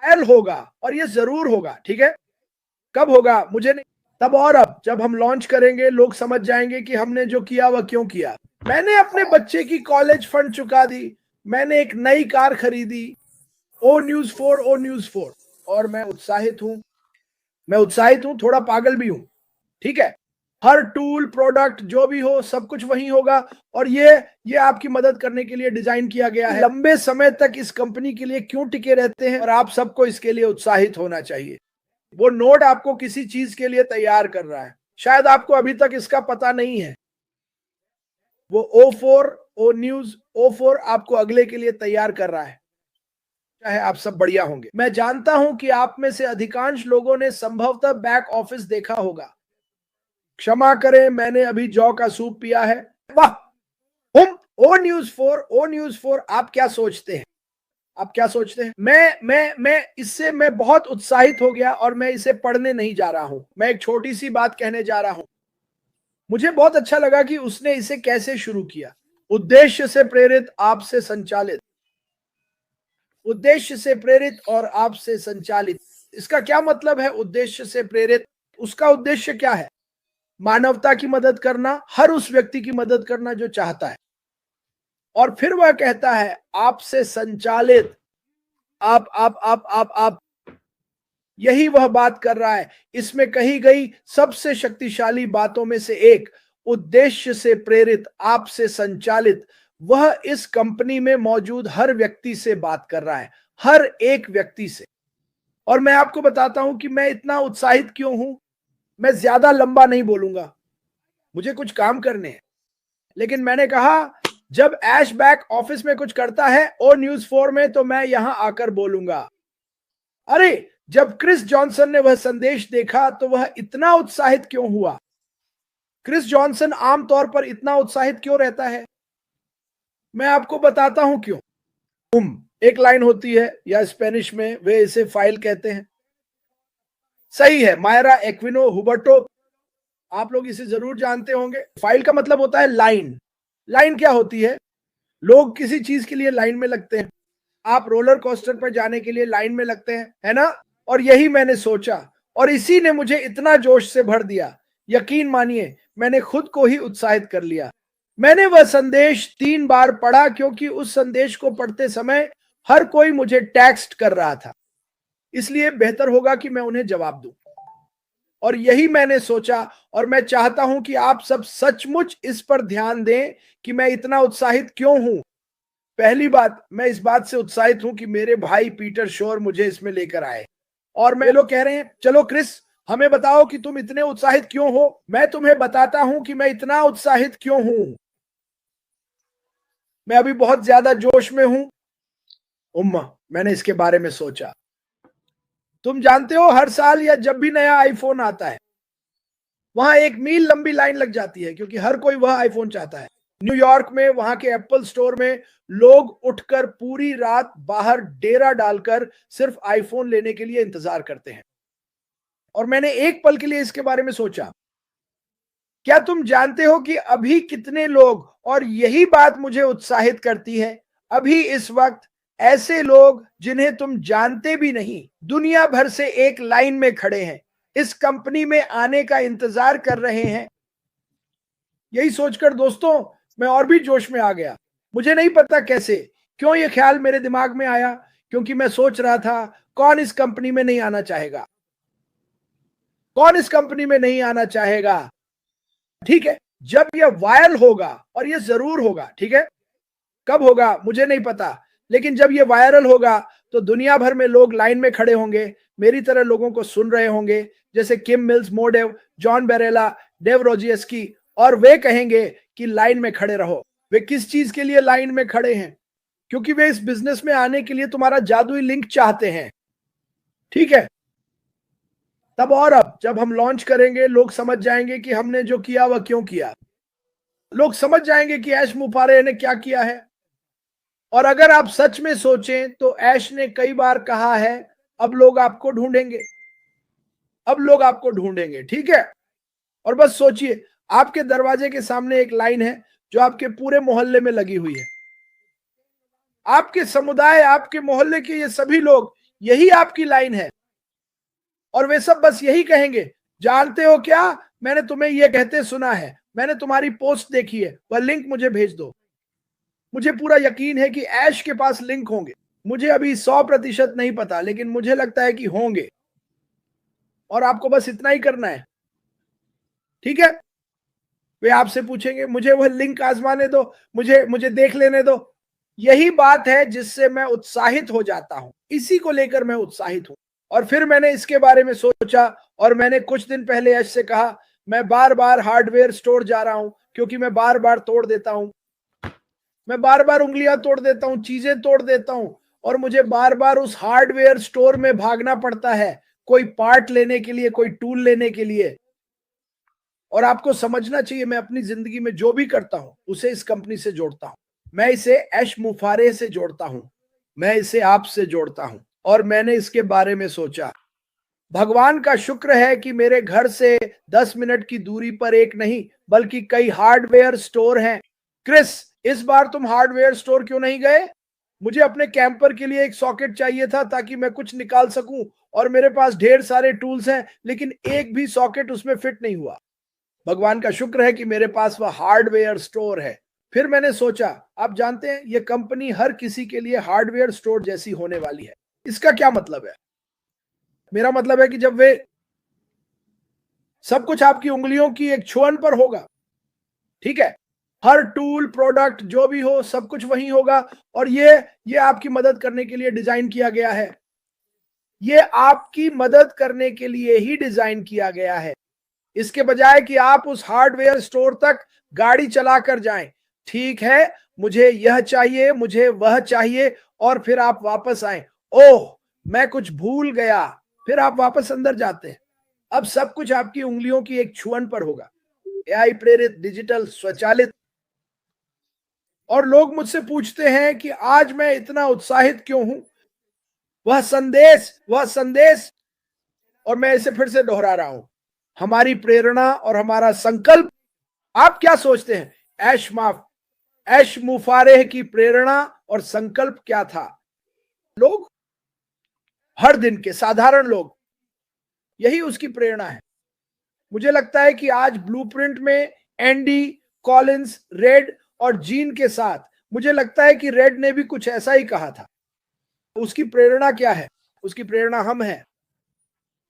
Viral होगा और ये जरूर होगा, ठीक है। कब होगा मुझे नहीं, तब और अब जब हम लॉन्च करेंगे लोग समझ जाएंगे कि हमने जो किया वह क्यों किया। मैंने अपने बच्चे की कॉलेज फंड चुका दी, मैंने एक नई कार खरीदी, ओ न्यूज 4 ओ न्यूज 4, और मैं उत्साहित हूं, थोड़ा पागल भी हूं, ठीक है। हर टूल प्रोडक्ट जो भी हो सब कुछ वही होगा, और ये आपकी मदद करने के लिए डिजाइन किया गया है। लंबे समय तक इस कंपनी के लिए क्यों टिके रहते हैं, और आप सबको इसके लिए उत्साहित होना चाहिए। वो नोड आपको किसी चीज के लिए तैयार कर रहा है, शायद आपको अभी तक इसका पता नहीं है। वो O4 आपको अगले के लिए तैयार कर रहा है, चाहे आप सब बढ़िया होंगे। मैं जानता हूं कि आप में से अधिकांश लोगों ने संभवतः बैक ऑफिस देखा होगा। क्षमा करें, मैंने अभी जौ का सूप पिया है। वाह, हम ओ न्यूज 4 आप क्या सोचते हैं? मैं इससे मैं बहुत उत्साहित हो गया, और मैं इसे पढ़ने नहीं जा रहा हूं। मैं एक छोटी सी बात कहने जा रहा हूं। मुझे बहुत अच्छा लगा कि उसने इसे कैसे शुरू किया। उद्देश्य से प्रेरित, आपसे संचालित। उद्देश्य से प्रेरित और आपसे संचालित, इसका क्या मतलब है? उद्देश्य से प्रेरित, उसका उद्देश्य क्या है? मानवता की मदद करना, हर उस व्यक्ति की मदद करना जो चाहता है। और फिर वह कहता है आपसे संचालित, आप यही वह बात कर रहा है। इसमें कही गई सबसे शक्तिशाली बातों में से एक, उद्देश्य से प्रेरित, आपसे संचालित, वह इस कंपनी में मौजूद हर व्यक्ति से बात कर रहा है, हर एक व्यक्ति से। और मैं आपको बताता हूं कि मैं इतना उत्साहित क्यों हूं। मैं ज्यादा लंबा नहीं बोलूंगा, मुझे कुछ काम करने हैं। लेकिन मैंने कहा जब ऐश बैक ऑफिस में कुछ करता है ओ न्यूज 4 में, तो मैं यहां आकर बोलूंगा। अरे, जब क्रिस जॉनसन ने वह संदेश देखा तो वह इतना उत्साहित क्यों हुआ? क्रिस जॉनसन आमतौर पर इतना उत्साहित क्यों रहता है? मैं आपको बताता हूं क्यों। एक लाइन होती है, या स्पेनिश में वे इसे फाइल कहते हैं। सही है, मायरा एक्विनो हुबर्टो, आप लोग इसे जरूर जानते होंगे। फाइल का मतलब होता है लाइन। लाइन क्या होती है? लोग किसी चीज के लिए लाइन में लगते हैं। आप रोलर कोस्टर पर जाने के लिए लाइन में लगते हैं, है ना? और यही मैंने सोचा, और इसी ने मुझे इतना जोश से भर दिया। यकीन मानिए, मैंने खुद को ही उत्साहित कर लिया। मैंने वह संदेश 3 बार पढ़ा, क्योंकि उस संदेश को पढ़ते समय हर कोई मुझे टेक्स्ट कर रहा था, इसलिए बेहतर होगा कि मैं उन्हें जवाब दूं। और यही मैंने सोचा, और मैं चाहता हूं कि आप सब सचमुच इस पर ध्यान दें कि मैं इतना उत्साहित क्यों हूं। पहली बात, मैं इस बात से उत्साहित हूं कि मेरे भाई पीटर शोर मुझे इसमें लेकर आए। और मैं लोग कह रहे हैं चलो क्रिस, हमें बताओ कि तुम इतने उत्साहित क्यों हो। मैं तुम्हें बताता हूं कि मैं इतना उत्साहित क्यों हूं। मैं अभी बहुत ज्यादा जोश में हूं। मैंने इसके बारे में सोचा। तुम जानते हो, हर साल या जब भी नया आईफोन आता है, वहां एक मील लंबी लाइन लग जाती है, क्योंकि हर कोई वह आईफोन चाहता है। न्यूयॉर्क में वहां के एप्पल स्टोर में लोग उठकर पूरी रात बाहर डेरा डालकर सिर्फ आईफोन लेने के लिए इंतजार करते हैं। और मैंने एक पल के लिए इसके बारे में सोचा। क्या तुम जानते हो कि अभी कितने लोग, और यही बात मुझे उत्साहित करती है, अभी इस वक्त ऐसे लोग जिन्हें तुम जानते भी नहीं, दुनिया भर से एक लाइन में खड़े हैं, इस कंपनी में आने का इंतजार कर रहे हैं। यही सोचकर दोस्तों, मैं और भी जोश में आ गया। मुझे नहीं पता कैसे, क्यों ये ख्याल मेरे दिमाग में आया, क्योंकि मैं सोच रहा था कौन इस कंपनी में नहीं आना चाहेगा, कौन इस कंपनी में नहीं आना चाहेगा। ठीक है, जब यह वायरल होगा, और यह जरूर होगा, ठीक है। कब होगा मुझे नहीं पता, लेकिन जब यह वायरल होगा तो दुनिया भर में लोग लाइन में खड़े होंगे, मेरी तरह लोगों को सुन रहे होंगे, जैसे किम मिल्स मोडेव, जॉन बेरेला, डेव रोजियस्की, और वे कहेंगे कि लाइन में खड़े रहो। वे किस चीज के लिए लाइन में खड़े हैं? क्योंकि वे इस बिजनेस में आने के लिए तुम्हारा जादुई लिंक चाहते हैं, ठीक है। तब और अब जब हम लॉन्च करेंगे लोग समझ जाएंगे कि हमने जो किया वह क्यों किया। लोग समझ जाएंगे कि ऐश मुफारे ने क्या किया है। और अगर आप सच में सोचें तो ऐश ने कई बार कहा है, अब लोग आपको ढूंढेंगे, अब लोग आपको ढूंढेंगे, ठीक है। और बस सोचिए, आपके दरवाजे के सामने एक लाइन है जो आपके पूरे मोहल्ले में लगी हुई है। आपके समुदाय, आपके मोहल्ले के ये सभी लोग यही आपकी लाइन है। और वे सब बस यही कहेंगे, जानते हो क्या, मैंने तुम्हें यह कहते सुना है, मैंने तुम्हारी पोस्ट देखी है, वह लिंक मुझे भेज दो। मुझे पूरा यकीन है कि ऐश के पास लिंक होंगे। मुझे अभी 100% नहीं पता, लेकिन मुझे लगता है कि होंगे। और आपको बस इतना ही करना है, ठीक है। वे आपसे पूछेंगे, मुझे वह लिंक आजमाने दो, मुझे देख लेने दो। यही बात है जिससे मैं उत्साहित हो जाता हूं, इसी को लेकर मैं उत्साहित हूं। और फिर मैंने इसके बारे में सोचा, और मैंने कुछ दिन पहले यश से कहा, मैं बार बार हार्डवेयर स्टोर जा रहा हूं, क्योंकि मैं बार बार तोड़ देता हूं, मैं बार बार उंगलियां तोड़ देता हूं, चीजें तोड़ देता हूं, और मुझे बार बार उस हार्डवेयर स्टोर में भागना पड़ता है, कोई पार्ट लेने के लिए, कोई टूल लेने के लिए। और आपको समझना चाहिए, मैं अपनी जिंदगी में जो भी करता हूं उसे इस कंपनी से जोड़ता हूं। मैं इसे ऐश मुफारे से जोड़ता हूं, मैं इसे आपसे जोड़ता हूं। और मैंने इसके बारे में सोचा, भगवान का शुक्र है कि मेरे घर से 10 मिनट की दूरी पर एक नहीं बल्कि कई हार्डवेयर स्टोर हैं। क्रिस, इस बार तुम हार्डवेयर स्टोर क्यों नहीं गए? मुझे अपने कैंपर के लिए एक सॉकेट चाहिए था ताकि मैं कुछ निकाल सकूं, और मेरे पास ढेर सारे टूल्स हैं, लेकिन एक भी सॉकेट उसमें फिट नहीं हुआ। भगवान का शुक्र है कि मेरे पास वह हार्डवेयर स्टोर है। फिर मैंने सोचा, आप जानते हैं, यह कंपनी हर किसी के लिए हार्डवेयर स्टोर जैसी होने वाली है। इसका क्या मतलब है? मेरा मतलब है कि जब वे सब कुछ आपकी उंगलियों की एक छुअन पर होगा, ठीक है, हर टूल, प्रोडक्ट जो भी हो, सब कुछ वहीं होगा। और ये आपकी मदद करने के लिए डिजाइन किया गया है। ये आपकी मदद करने के लिए ही डिजाइन किया गया है, इसके बजाय कि आप उस हार्डवेयर स्टोर तक गाड़ी चलाकर जाएं। ठीक है, मुझे यह चाहिए, मुझे वह चाहिए, और फिर आप वापस आए, ओह मैं कुछ भूल गया, फिर आप वापस अंदर जाते हैं। अब सब कुछ आपकी उंगलियों की एक छुअन पर होगा, एआई प्रेरित, डिजिटल, स्वचालित। और लोग मुझसे पूछते हैं कि आज मैं इतना उत्साहित क्यों हूं? वह संदेश, और मैं इसे फिर से दोहरा रहा हूं, हमारी प्रेरणा और हमारा संकल्प। आप क्या सोचते हैं, ऐश मुफारेह की प्रेरणा और संकल्प क्या था? लोग, हर दिन के साधारण लोग, यही उसकी प्रेरणा है। मुझे लगता है कि आज ब्लूप्रिंट में एंडी, कॉलिंस, रेड और जीन के साथ, मुझे लगता है कि रेड ने भी कुछ ऐसा ही कहा था। उसकी प्रेरणा क्या है? उसकी प्रेरणा हम हैं।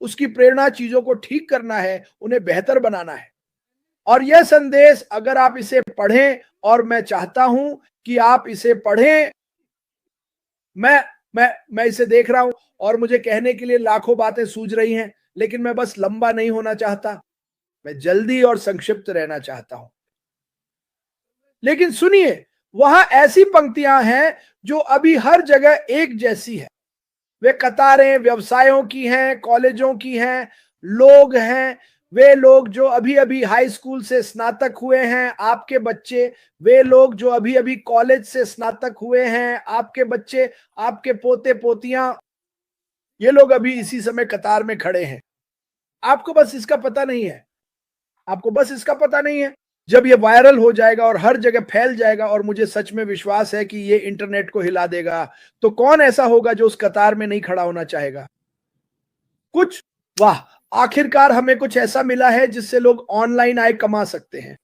उसकी प्रेरणा चीजों को ठीक करना है, उन्हें बेहतर बनाना है। और यह संदेश अगर आप इसे पढ़ें, और मैं चाहता हूं कि आप इसे पढ़ें, मैं इसे देख रहा हूं और मुझे कहने के लिए लाखों बातें सूझ रही हैं, लेकिन मैं बस लंबा नहीं होना चाहता, मैं जल्दी और संक्षिप्त रहना चाहता हूं। लेकिन सुनिए, वहां ऐसी पंक्तियां हैं जो अभी हर जगह एक जैसी है। वे कतारें व्यवसायों की हैं, कॉलेजों की हैं, लोग हैं, वे लोग जो अभी अभी हाई स्कूल से स्नातक हुए हैं, आपके बच्चे, वे लोग जो अभी अभी कॉलेज से स्नातक हुए हैं, आपके बच्चे, आपके पोते पोतियां, ये लोग अभी इसी समय कतार में खड़े हैं। आपको बस इसका पता नहीं है, आपको बस इसका पता नहीं है। जब ये वायरल हो जाएगा और हर जगह फैल जाएगा, और मुझे सच में विश्वास है कि ये इंटरनेट को हिला देगा, तो कौन ऐसा होगा जो उस कतार में नहीं खड़ा होना चाहेगा? कुछ, वाह, आखिरकार हमें कुछ ऐसा मिला है जिससे लोग ऑनलाइन आय कमा सकते हैं।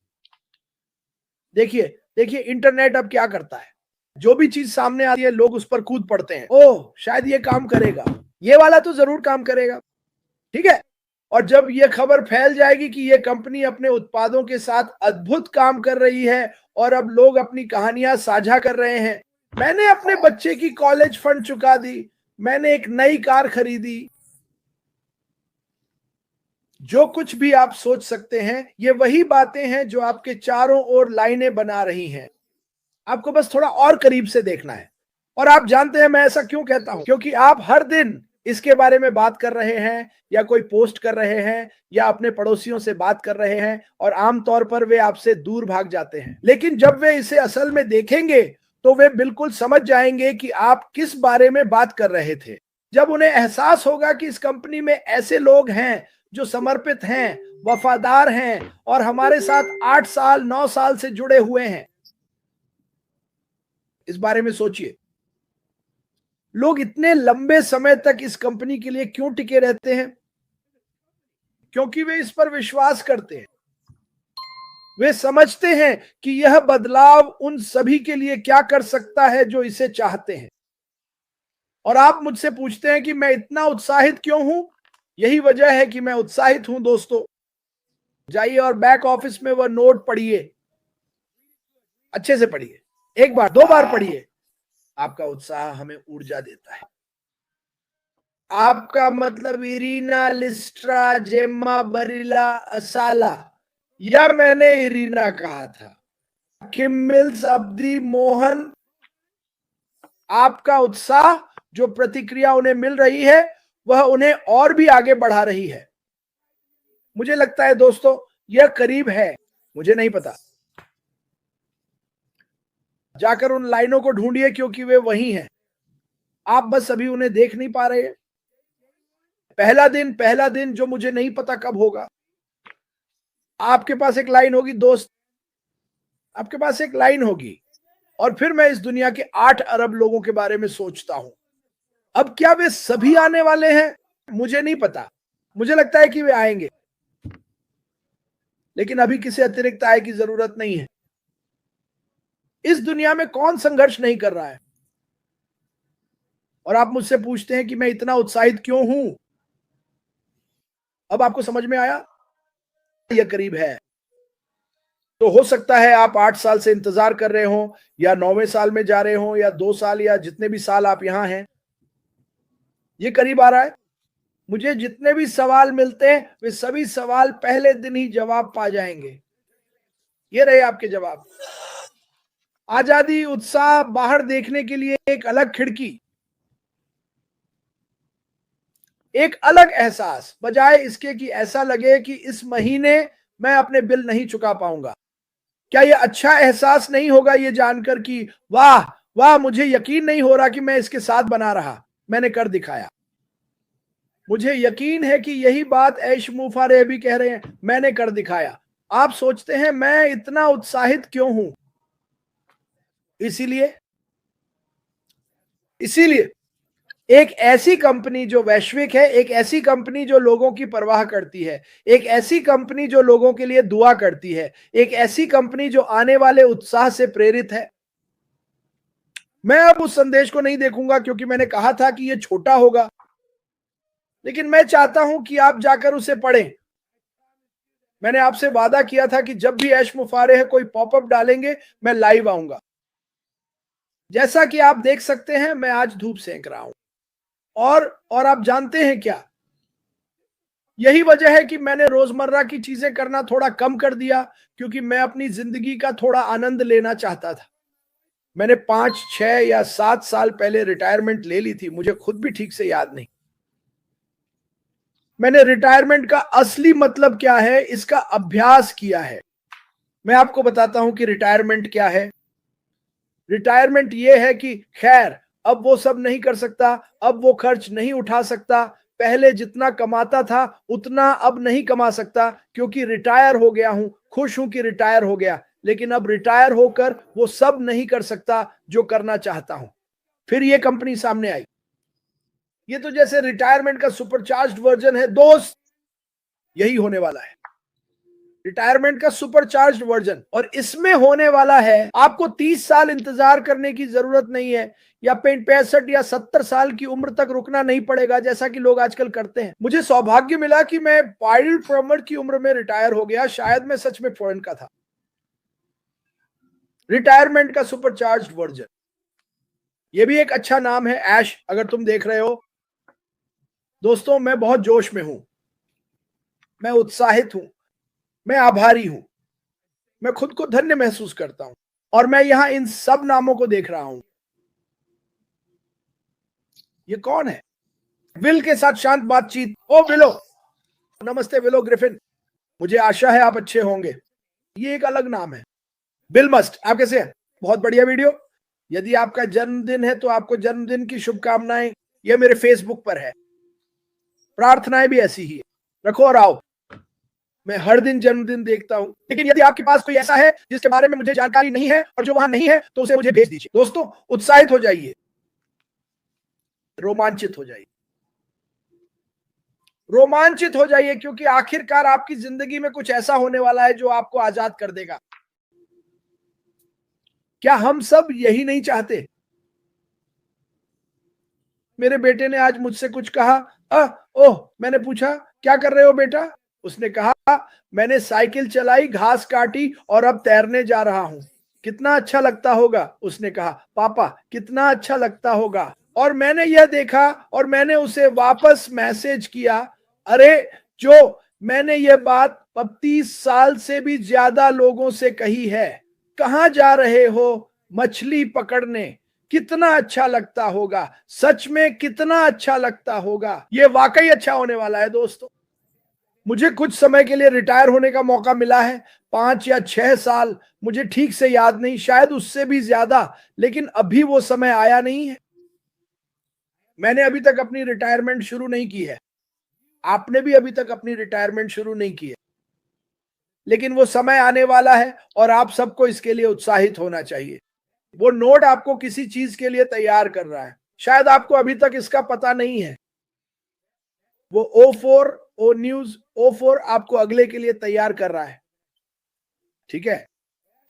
देखिए देखिए, इंटरनेट अब क्या करता है, जो भी चीज सामने आती है लोग उस पर कूद पड़ते हैं। ओह शायद ये काम करेगा, ये वाला तो जरूर काम करेगा, ठीक है। और जब ये खबर फैल जाएगी कि ये कंपनी अपने उत्पादों के साथ अद्भुत काम कर रही है, और अब लोग अपनी कहानियां साझा कर रहे हैं, मैंने अपने बच्चे की कॉलेज फंड चुका दी, मैंने एक नई कार खरीदी, जो कुछ भी आप सोच सकते हैं, ये वही बातें हैं जो आपके चारों ओर लाइनें बना रही हैं। आपको बस थोड़ा और करीब से देखना है। और आप जानते हैं मैं ऐसा क्यों कहता हूं? क्योंकि आप हर दिन इसके बारे में बात कर रहे हैं, या कोई पोस्ट कर रहे हैं, या अपने पड़ोसियों से बात कर रहे हैं, और आमतौर पर वे आपसे दूर भाग जाते हैं। लेकिन जब वे इसे असल में देखेंगे तो वे बिल्कुल समझ जाएंगे कि आप किस बारे में बात कर रहे थे। जब उन्हें एहसास होगा कि इस कंपनी में ऐसे लोग हैं जो समर्पित हैं, वफादार हैं, और हमारे साथ 8 साल 9 साल से जुड़े हुए हैं। इस बारे में सोचिए, लोग इतने लंबे समय तक इस कंपनी के लिए क्यों टिके रहते हैं? क्योंकि वे इस पर विश्वास करते हैं। वे समझते हैं कि यह बदलाव उन सभी के लिए क्या कर सकता है जो इसे चाहते हैं। और आप मुझसे पूछते हैं कि मैं इतना उत्साहित क्यों हूं? यही वजह है कि मैं उत्साहित हूं दोस्तों। जाइए और बैक ऑफिस में वह नोट पढ़िए, अच्छे से पढ़िए, एक बार 2 बार पढ़िए। आपका उत्साह हमें ऊर्जा देता है। आपका मतलब इरीना, लिस्ट्रा, जेम्मा, बरीला, असाला, या मैंने इरीना कहा था, किम मिल्स, अब्दी, मोहन। आपका उत्साह, जो प्रतिक्रिया उन्हें मिल रही है, वह उन्हें और भी आगे बढ़ा रही है। मुझे लगता है दोस्तों यह करीब है, मुझे नहीं पता। जाकर उन लाइनों को ढूंढिए क्योंकि वे वही हैं। आप बस अभी उन्हें देख नहीं पा रहे। पहला दिन जो मुझे नहीं पता कब होगा। आपके पास एक लाइन होगी दोस्त, आपके पास एक लाइन होगी, और फिर मैं इस दुनिया के 8 अरब लोगों के बारे में सोचता हूं। अब क्या वे सभी आने वाले हैं? मुझे नहीं पता। मुझे लगता है कि वे आएंगे, लेकिन अभी किसी अतिरिक्त आय की जरूरत नहीं है। इस दुनिया में कौन संघर्ष नहीं कर रहा है? और आप मुझसे पूछते हैं कि मैं इतना उत्साहित क्यों हूं? अब आपको समझ में आया? यह करीब है। तो हो सकता है आप 8 साल से इंतजार कर रहे हो, या 9वें साल में जा रहे हो, या 2 साल, या जितने भी साल आप यहां हैं। ये करीब आ रहा है। मुझे जितने भी सवाल मिलते हैं, वे सभी सवाल पहले दिन ही जवाब पा जाएंगे। ये रहे आपके जवाब। आजादी, उत्साह, बाहर देखने के लिए एक अलग खिड़की, एक अलग एहसास, बजाय इसके कि ऐसा लगे कि इस महीने मैं अपने बिल नहीं चुका पाऊंगा। क्या यह अच्छा एहसास नहीं होगा ये जानकर कि वाह वाह, मुझे यकीन नहीं हो रहा कि मैं इसके साथ बना रहा, मैंने कर दिखाया। मुझे यकीन है कि यही बात ऐश मुफारे भी कह रहे हैं, मैंने कर दिखाया। आप सोचते हैं मैं इतना उत्साहित क्यों हूं? इसीलिए इसीलिए एक ऐसी कंपनी जो वैश्विक है, एक ऐसी कंपनी जो लोगों की परवाह करती है, एक ऐसी कंपनी जो लोगों के लिए दुआ करती है, एक ऐसी कंपनी जो आने वाले उत्साह से प्रेरित है। मैं अब उस संदेश को नहीं देखूंगा क्योंकि मैंने कहा था कि यह छोटा होगा, लेकिन मैं चाहता हूं कि आप जाकर उसे पढ़ें। मैंने आपसे वादा किया था कि जब भी ऐश मुफारे है कोई पॉपअप डालेंगे, मैं लाइव आऊंगा। जैसा कि आप देख सकते हैं, मैं आज धूप सेंक रहा हूं। और आप जानते हैं क्या, यही वजह है कि मैंने रोजमर्रा की चीजें करना थोड़ा कम कर दिया, क्योंकि मैं अपनी जिंदगी का थोड़ा आनंद लेना चाहता था। मैंने 5, 6 या 7 साल पहले रिटायरमेंट ले ली थी, मुझे खुद भी ठीक से याद नहीं। मैंने रिटायरमेंट का असली मतलब क्या है, इसका अभ्यास किया है। मैं आपको बताता हूं कि रिटायरमेंट क्या है। रिटायरमेंट ये है कि खैर अब वो सब नहीं कर सकता, अब वो खर्च नहीं उठा सकता, पहले जितना कमाता था उतना अब नहीं कमा सकता, क्योंकि रिटायर हो गया हूं। खुश हूं कि रिटायर हो गया, लेकिन अब रिटायर होकर वो सब नहीं कर सकता जो करना चाहता हूं। फिर ये कंपनी सामने आई। ये तो जैसे रिटायरमेंट का सुपरचार्ज्ड वर्जन है दोस्त, यही होने वाला है रिटायरमेंट का सुपरचार्ज्ड वर्जन। और इसमें होने वाला है, आपको 30 साल इंतजार करने की जरूरत नहीं है, या 65 या 70 साल की उम्र तक रुकना नहीं पड़ेगा जैसा कि लोग आजकल करते हैं। मुझे सौभाग्य मिला कि मैं पाइल प्रमर की उम्र में रिटायर हो गया, शायद मैं सच में फॉरेन का था। रिटायरमेंट का सुपरचार्ज्ड वर्जन, यह भी एक अच्छा नाम है। ऐश, अगर तुम देख रहे हो दोस्तों, मैं बहुत जोश में हूं, मैं उत्साहित हूं, मैं आभारी हूं, मैं खुद को धन्य महसूस करता हूं, और मैं यहां इन सब नामों को देख रहा हूं। ये कौन है? विल के साथ शांत बातचीत। ओ विलो, नमस्ते विलो ग्रिफिन, मुझे आशा है आप अच्छे होंगे। ये एक अलग नाम है, बिल मस्ट। आप कैसे हैं? बहुत बढ़िया वीडियो। यदि आपका जन्मदिन है तो आपको जन्मदिन की शुभकामनाएं। यह मेरे फेसबुक पर है। प्रार्थनाएं भी ऐसी ही है, रखो और आओ। मैं हर दिन जन्मदिन देखता हूं, लेकिन यदि आपके पास कोई ऐसा है जिसके बारे में मुझे जानकारी नहीं है और जो वहां नहीं है, तो उसे मुझे भेज दीजिए। दोस्तों उत्साहित हो जाइए। रोमांचित हो जाइए, रोमांचित हो जाइए, क्योंकि आखिरकार आपकी जिंदगी में कुछ ऐसा होने वाला है जो आपको आजाद कर देगा। क्या हम सब यही नहीं चाहते? मेरे बेटे ने आज मुझसे कुछ कहा, ओह, मैंने पूछा क्या कर रहे हो बेटा? उसने कहा, मैंने साइकिल चलाई, घास काटी और अब तैरने जा रहा हूं। कितना अच्छा लगता होगा? उसने कहा, पापा कितना अच्छा लगता होगा। और मैंने यह देखा और मैंने उसे वापस मैसेज किया, अरे जो मैंने यह बात 35 साल से भी ज्यादा लोगों से कही है, कहां जा रहे हो? मछली पकड़ने। कितना अच्छा लगता होगा, सच में कितना अच्छा लगता होगा। यह वाकई अच्छा होने वाला है दोस्तों। मुझे कुछ समय के लिए रिटायर होने का मौका मिला है, 5 या 6 साल, मुझे ठीक से याद नहीं, शायद उससे भी ज्यादा, लेकिन अभी वो समय आया नहीं है। मैंने अभी तक अपनी रिटायरमेंट शुरू नहीं की है, आपने भी अभी तक अपनी रिटायरमेंट शुरू नहीं की है, लेकिन वो समय आने वाला है और आप सबको इसके लिए उत्साहित होना चाहिए। वो नोट आपको किसी चीज के लिए तैयार कर रहा है, शायद आपको अभी तक इसका पता नहीं है। वो O न्यूज O4 आपको अगले के लिए तैयार कर रहा है, ठीक है।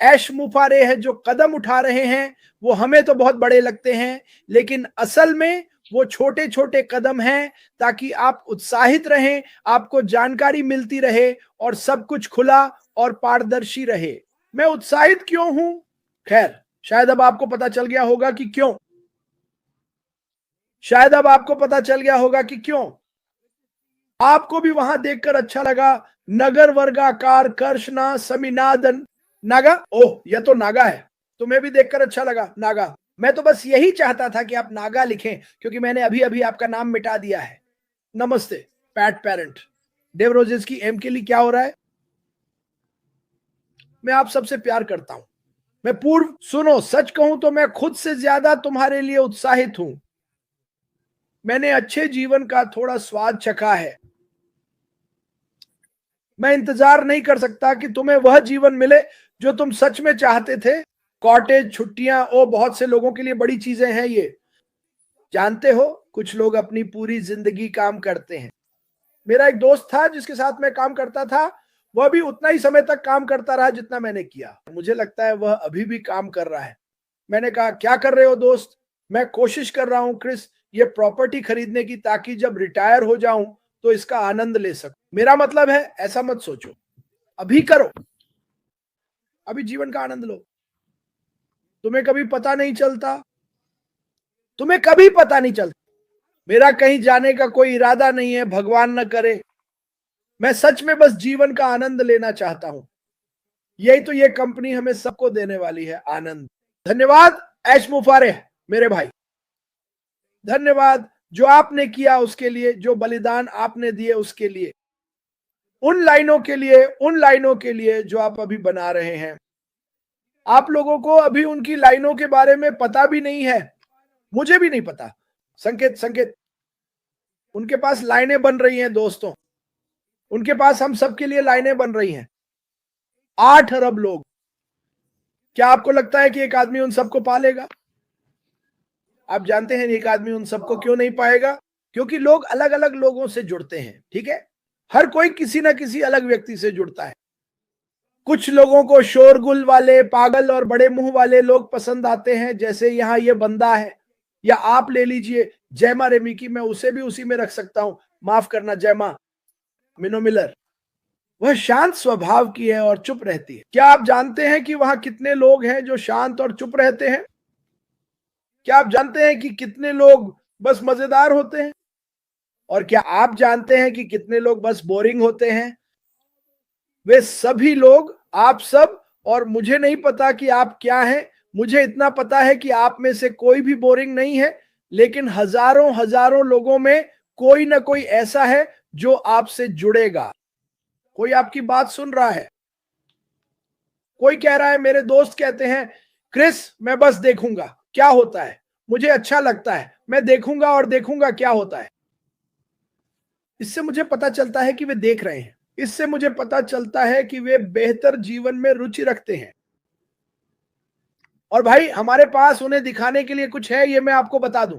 ऐश मुफारे है जो कदम उठा रहे हैं, वो हमें तो बहुत बड़े लगते हैं, लेकिन असल में वो छोटे छोटे कदम हैं, ताकि आप उत्साहित रहें, आपको जानकारी मिलती रहे और सब कुछ खुला और पारदर्शी रहे। मैं उत्साहित क्यों हूं? खैर, शायद अब आपको पता चल गया होगा कि क्यों। शायद अब आपको पता चल गया होगा कि क्यों। आपको भी वहां देखकर अच्छा लगा। नगर वर्गाकार कर्षणा समिनादन नागा। ओह, यह तो नागा है। तुम्हें भी देखकर अच्छा लगा नागा। मैं तो बस यही चाहता था कि आप नागा लिखें, क्योंकि मैंने अभी अभी आपका नाम मिटा दिया है। नमस्ते पैट पेरेंट। डेव रोजेस की एम के लिए क्या हो रहा है? मैं आप सबसे प्यार करता हूं। मैं पूर्व सुनो, सच कहूं तो मैं खुद से ज्यादा तुम्हारे लिए उत्साहित हूं। मैंने अच्छे जीवन का थोड़ा स्वाद चखा है। मैं इंतजार नहीं कर सकता कि तुम्हें वह जीवन मिले जो तुम सच में चाहते थे। कॉटेज, छुट्टियां, ओ बहुत से लोगों के लिए बड़ी चीजें हैं ये। जानते हो, कुछ लोग अपनी पूरी जिंदगी काम करते हैं। मेरा एक दोस्त था जिसके साथ मैं काम करता था, वह भी उतना ही समय तक काम करता रहा जितना मैंने किया। मुझे लगता है वह अभी भी काम कर रहा है। मैंने कहा, क्या कर रहे हो दोस्त? मैं कोशिश कर रहा हूं क्रिस, ये प्रॉपर्टी खरीदने की, ताकि जब रिटायर हो जाऊं तो इसका आनंद ले सकूं। मेरा मतलब है, ऐसा मत सोचो, अभी करो, अभी जीवन का आनंद लो। तुम्हें कभी पता नहीं चलता, तुम्हें कभी पता नहीं चलता। मेरा कहीं जाने का कोई इरादा नहीं है, भगवान न करे। मैं सच में बस जीवन का आनंद लेना चाहता हूं। यही तो ये कंपनी हमें सबको देने वाली है, आनंद। धन्यवाद ऐश मुफारे मेरे भाई। धन्यवाद जो आपने किया उसके लिए, जो बलिदान आपने दिए उसके लिए, उन लाइनों के लिए, उन लाइनों के लिए जो आप अभी बना रहे हैं। आप लोगों को अभी उनकी लाइनों के बारे में पता भी नहीं है, मुझे भी नहीं पता। संकेत, संकेत, उनके पास लाइनें बन रही हैं दोस्तों, उनके पास हम सबके लिए लाइनें बन रही हैं। 8 अरब लोग। क्या आपको लगता है कि एक आदमी उन सबको पालेगा? आप जानते हैं एक आदमी उन सबको क्यों नहीं पाएगा? क्योंकि लोग अलग अलग लोगों से जुड़ते हैं, ठीक है। हर कोई किसी ना किसी अलग व्यक्ति से जुड़ता है। कुछ लोगों को शोरगुल वाले, पागल और बड़े मुंह वाले लोग पसंद आते हैं, जैसे यहाँ ये बंदा है, या आप ले लीजिए जयमा रेमिकी, मैं उसे भी उसी में रख सकता हूं, माफ करना जयमा मिनो मिलर। वह शांत स्वभाव की है और चुप रहती है। क्या आप जानते हैं कि वहां कितने लोग हैं जो शांत और चुप रहते हैं? क्या आप जानते हैं कि कितने लोग बस मजेदार होते हैं? और क्या आप जानते हैं कि कितने लोग बस बोरिंग होते हैं? वे सभी लोग, आप सब, और मुझे नहीं पता कि आप क्या हैं, मुझे इतना पता है कि आप में से कोई भी बोरिंग नहीं है, लेकिन हजारों हजारों लोगों में कोई ना कोई ऐसा है जो आपसे जुड़ेगा। कोई आपकी बात सुन रहा है, कोई कह रहा है, मेरे दोस्त कहते हैं, क्रिस मैं बस देखूंगा क्या होता है, मुझे अच्छा लगता है, मैं देखूंगा और देखूंगा क्या होता है। इससे मुझे पता चलता है कि वे देख रहे हैं, इससे मुझे पता चलता है कि वे बेहतर जीवन में रुचि रखते हैं। और भाई, हमारे पास उन्हें दिखाने के लिए कुछ है, ये मैं आपको बता दूं।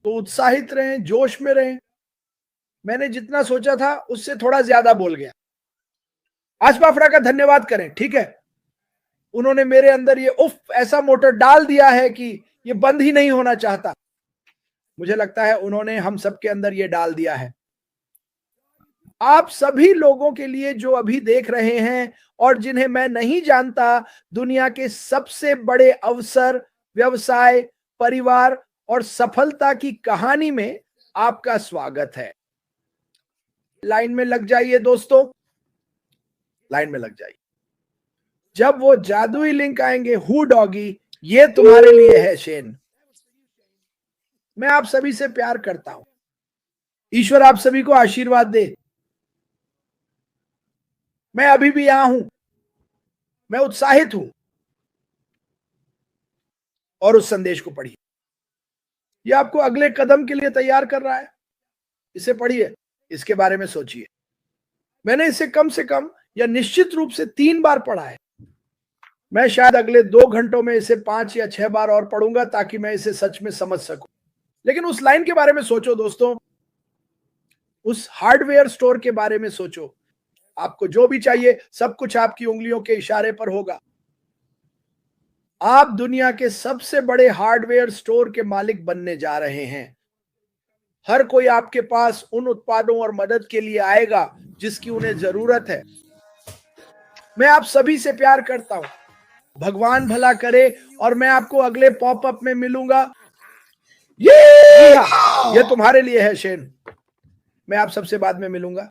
तो उत्साहित रहें, जोश में रहें। मैंने जितना सोचा था उससे थोड़ा ज्यादा बोल गया। आसपाफरा का धन्यवाद करें, ठीक है। उन्होंने मेरे अंदर ये ऐसा मोटर डाल दिया है कि ये बंद ही नहीं होना चाहता। मुझे लगता है उन्होंने हम सबके अंदर ये डाल दिया है। आप सभी लोगों के लिए जो अभी देख रहे हैं और जिन्हें मैं नहीं जानता, दुनिया के सबसे बड़े अवसर, व्यवसाय, परिवार और सफलता की कहानी में आपका स्वागत है। लाइन में लग जाइए दोस्तों, लाइन में लग जाइए। जब वो जादुई लिंक आएंगे, हु डॉगी, ये तुम्हारे लिए है शेन। मैं आप सभी से प्यार करता हूं। ईश्वर आप सभी को आशीर्वाद दे। मैं अभी भी यहां हूं, मैं उत्साहित हूं। और उस संदेश को पढ़िए, यह आपको अगले कदम के लिए तैयार कर रहा है। इसे पढ़िए, इसके बारे में सोचिए। मैंने इसे कम से कम या निश्चित रूप से 3 बार पढ़ा है। मैं शायद अगले 2 घंटों में इसे 5 या 6 बार और पढ़ूंगा ताकि मैं इसे सच में समझ सकूं। लेकिन उस लाइन के बारे में सोचो दोस्तों, उस हार्डवेयर स्टोर के बारे में सोचो। आपको जो भी चाहिए सब कुछ आपकी उंगलियों के इशारे पर होगा। आप दुनिया के सबसे बड़े हार्डवेयर स्टोर के मालिक बनने जा रहे हैं। हर कोई आपके पास उन उत्पादों और मदद के लिए आएगा जिसकी उन्हें जरूरत है। मैं आप सभी से प्यार करता हूं। भगवान भला करे और मैं आपको अगले पॉपअप में मिलूंगा। ये तुम्हारे लिए है शेन। मैं आप सबसे बाद में मिलूंगा।